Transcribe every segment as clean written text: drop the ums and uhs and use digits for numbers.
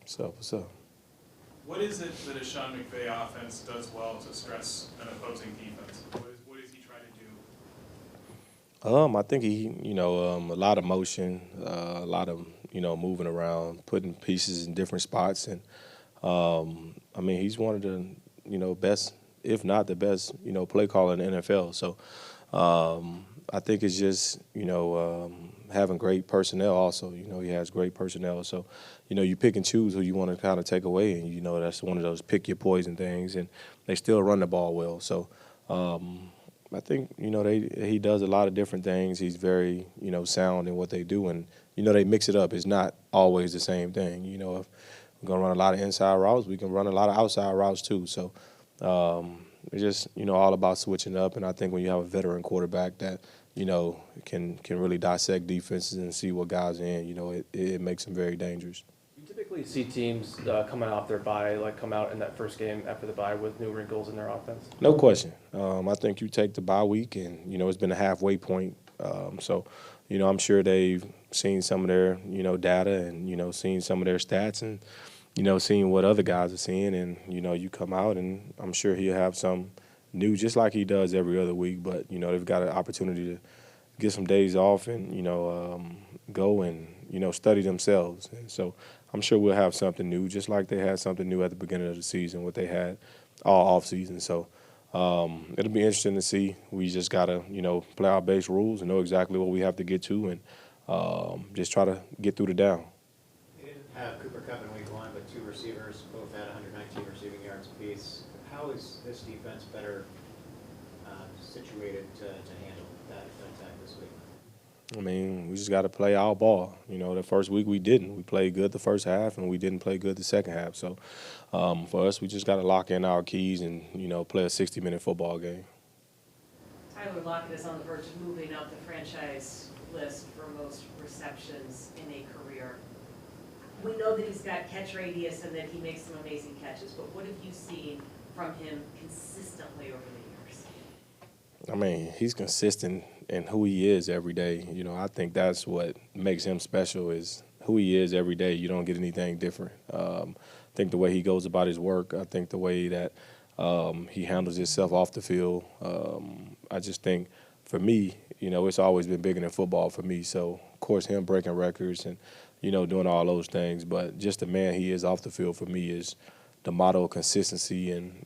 So. What is it that a Sean McVay offense does well to stress an opposing defense? What does he try to do? I think a lot of motion, a lot of, moving around, putting pieces in different spots. And, he's one of the, best, if not the best, play caller in the NFL. So I think it's just, having great personnel also. He has great personnel. So, you pick and choose who you want to kind of take away. And, that's one of those pick your poison things. And they still run the ball well. So, I think he does a lot of different things. He's very sound in what they do, and they mix it up. It's not always the same thing. If we're gonna run a lot of inside routes, we can run a lot of outside routes too. So it's just all about switching up. And I think when you have a veteran quarterback that can really dissect defenses and see what guys are in, it makes them very dangerous. You typically see teams coming off their bye, like come out in that first game after the bye with new wrinkles in their offense. No question. I think you take the bye week, and it's been a halfway point. So, I'm sure they've seen some of their data, and seen some of their stats, and seeing what other guys are seeing, and you come out, and I'm sure he'll have some new, just like he does every other week. But they've got an opportunity to get some days off and go and study themselves. And so I'm sure we'll have something new, just like they had something new at the beginning of the season, what they had all off season. So it'll be interesting to see. We just gotta play our base rules and know exactly what we have to get to, and just try to get through the down. They didn't have Cooper Kupp in week 1, but 2 receivers both had 119 receiving yards apiece. How is this defense better situated to handle that attack this week? We just got to play our ball. The first week we didn't. We played good the first half, and we didn't play good the second half. So for us, we just got to lock in our keys and, play a 60-minute football game. Tyler Lockett is on the verge of moving up the franchise list for most receptions in a career. We know that he's got catch radius and that he makes some amazing catches, but what have you seen from him consistently over the years? He's consistent in who he is every day. I think that's what makes him special, is who he is every day. You don't get anything different. I think the way he goes about his work, I think the way that he handles himself off the field, I just think for me, it's always been bigger than football for me. So, of course, him breaking records and, doing all those things. But just the man he is off the field for me is the motto of consistency. And,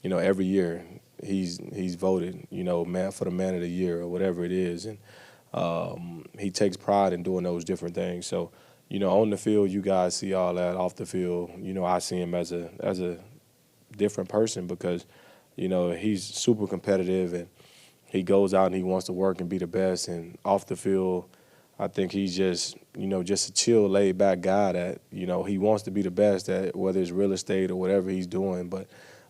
every year he's voted, man for the man of the year or whatever it is. And he takes pride in doing those different things. So, on the field, you guys see all that. Off the field, I see him as a different person because, he's super competitive and he goes out and he wants to work and be the best. And off the field, I think he's just a chill, laid-back guy that, he wants to be the best at whether it's real estate or whatever he's doing. But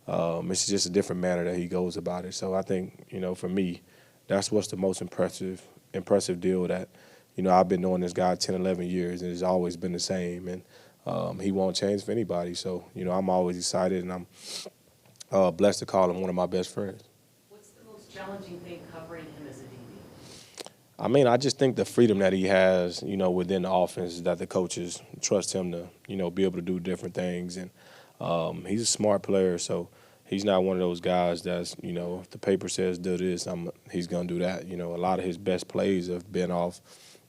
it's just a different manner that he goes about it. So I think, for me, that's what's the most impressive deal that, I've been knowing this guy 10, 11 years, and it's always been the same. And he won't change for anybody. So, I'm always excited, and I'm blessed to call him one of my best friends. What's the most challenging thing covering him as a DB? I just think the freedom that he has, within the offense, that the coaches trust him to, be able to do different things. And he's a smart player, so he's not one of those guys that's, if the paper says do this, he's going to do that. A lot of his best plays have been off,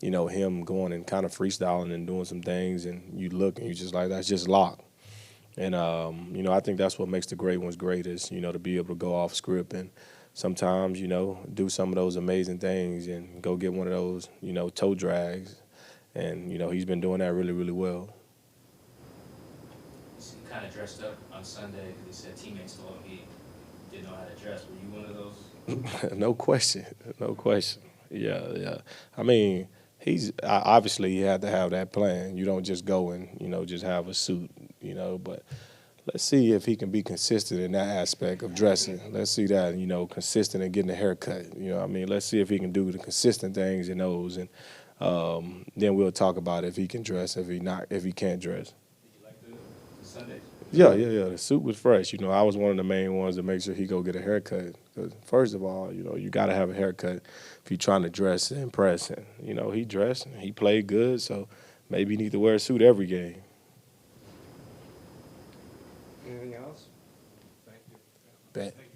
him going and kind of freestyling and doing some things, and you look and you're just like, that's just lock. And, I think that's what makes the great ones great is, to be able to go off script and sometimes, do some of those amazing things and go get one of those, toe drags. And, he's been doing that really, really well. He kind of dressed up on Sunday because he said teammates told him he didn't know how to dress. Were you one of those? No question. Yeah. He's obviously he had to have that plan. You don't just go and, just have a suit, but let's see if he can be consistent in that aspect of dressing. Let's see that, consistent in getting a haircut. Let's see if he can do the consistent things in those, and then we'll talk about if he can dress, if he can't dress. Did you like the Sundays? Yeah. The suit was fresh. I was one of the main ones to make sure he go get a haircut. Because first of all, you got to have a haircut if you're trying to dress and impress. And, he dressed and he played good, so maybe you need to wear a suit every game. Anything else? Thank you. Bet.